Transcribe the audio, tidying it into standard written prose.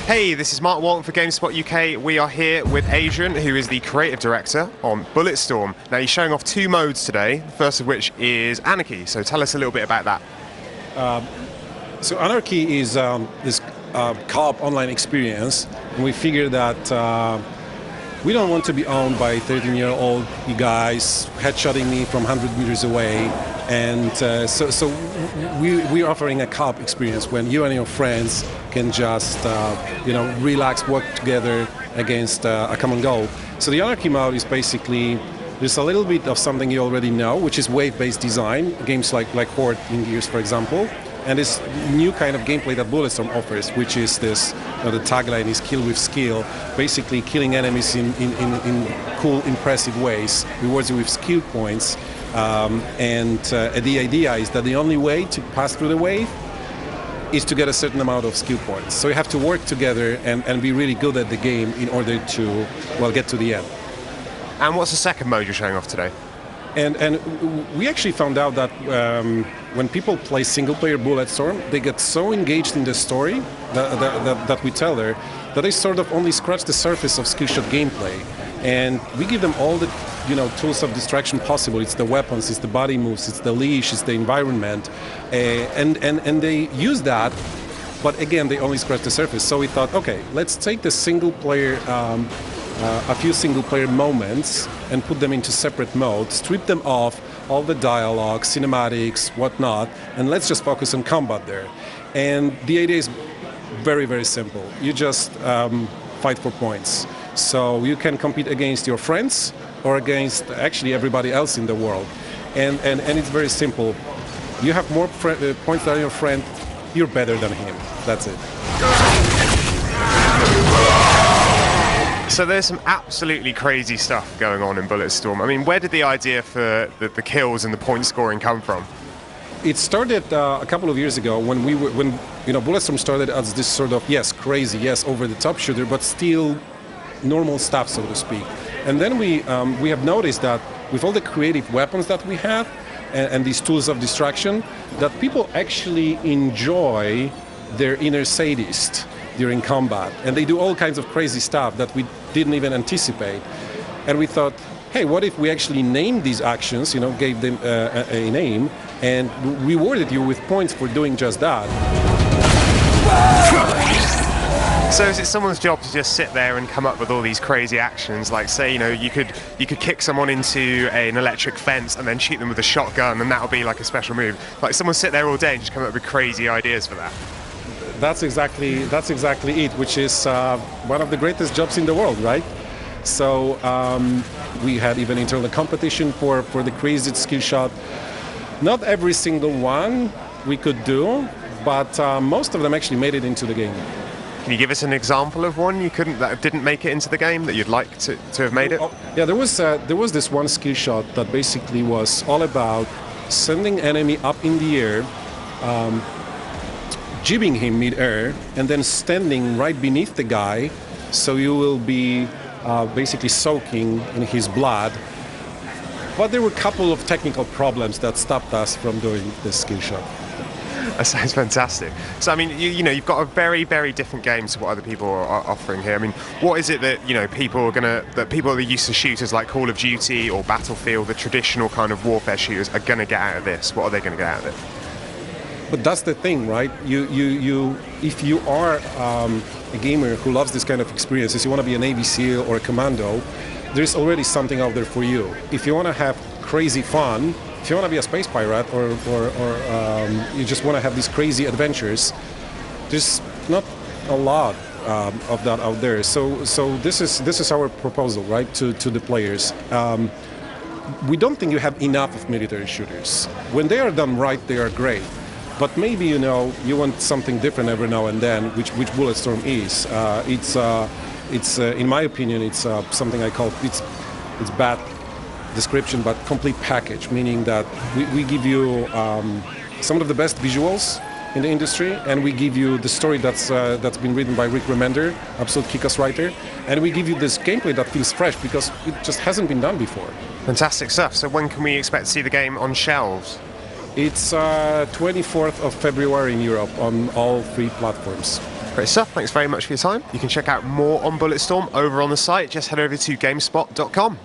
Hey, this is Mark Walton for GameSpot UK. We are here with Adrian, who is the creative director on Bulletstorm. Now, he's showing off two modes today, the first of which is Anarchy. So tell us a little bit about that. So Anarchy is this co-op online experience, and we figured that we don't want to be owned by 13-year-old guys headshotting me from 100 meters away. And so we're offering a co-op experience when you and your friends can just relax, work together against a common goal. So the Anarchy mode is basically there's a little bit of something you already know, which is wave-based design, games like Horde in Gears, for example, and this new kind of gameplay that Bulletstorm offers, which is this, the tagline is kill with skill, basically killing enemies in cool, impressive ways, rewards you with skill points. The idea is that the only way to pass through the wave is to get a certain amount of skill points. So you have to work together and be really good at the game in order to, get to the end. And what's the second mode you're showing off today? And we actually found out that when people play single-player Bulletstorm, they get so engaged in the story that we tell her that they sort of only scratch the surface of skillshot gameplay. And we give them all the tools of distraction possible. It's the weapons, it's the body moves, it's the leash, it's the environment, and they use that. But again, they only scratch the surface. So we thought, okay, let's take the single-player. A few single-player moments and put them into separate modes, strip them off, all the dialogue, cinematics, whatnot, and let's just focus on combat there. And the idea is very, very simple. You just fight for points. So you can compete against your friends or against actually everybody else in the world. And it's very simple. You have more points than your friend, you're better than him. That's it. So there's some absolutely crazy stuff going on in Bulletstorm. I mean, where did the idea for the kills and the point scoring come from? It started a couple of years ago when Bulletstorm started as this sort of crazy, over-the-top shooter, but still normal stuff, so to speak. And then we have noticed that with all the creative weapons that we have and these tools of distraction, that people actually enjoy their inner sadist during combat, and they do all kinds of crazy stuff that we didn't even anticipate. And we thought, hey, what if we actually named these actions, gave them a name, and rewarded you with points for doing just that. So is it someone's job to just sit there and come up with all these crazy actions? Like, say, you could kick someone into an electric fence and then shoot them with a shotgun, and that'll be like a special move. Like, someone sit there all day and just come up with crazy ideas for that. That's exactly it, which is one of the greatest jobs in the world, right? So we had even internal competition for the craziest skill shot. Not every single one we could do, but most of them actually made it into the game. Can you give us an example of one that didn't make it into the game that you'd like to have made it? Yeah, there was this one skill shot that basically was all about sending enemy up in the air, jibbing him mid-air, and then standing right beneath the guy, so you will be basically soaking in his blood. But there were a couple of technical problems that stopped us from doing this skill shot. That sounds fantastic. So I mean, you've got a very, very different game to what other people are offering here. I mean, what is it that people that are used to shooters like Call of Duty or Battlefield, the traditional kind of warfare shooters, are going to get out of this? What are they going to get out of it? But that's the thing, right? If you are a gamer who loves this kind of experiences, you want to be a Navy SEAL or a commando, there's already something out there for you. If you want to have crazy fun, if you want to be a space pirate, or you just want to have these crazy adventures, there's not a lot of that out there. So this is our proposal, right, to the players. We don't think you have enough of military shooters. When they are done right, they are great. But maybe you want something different every now and then, which Bulletstorm is. It's in my opinion, it's something I call it's bad description, but complete package, meaning that we give you some of the best visuals in the industry, and we give you the story that's been written by Rick Remender, absolute kick-ass writer, and we give you this gameplay that feels fresh because it just hasn't been done before. Fantastic stuff. So when can we expect to see the game on shelves? It's 24th of February in Europe on all 3 platforms. Great stuff. Thanks very much for your time. You can check out more on Bulletstorm over on the site. Just head over to gamespot.com.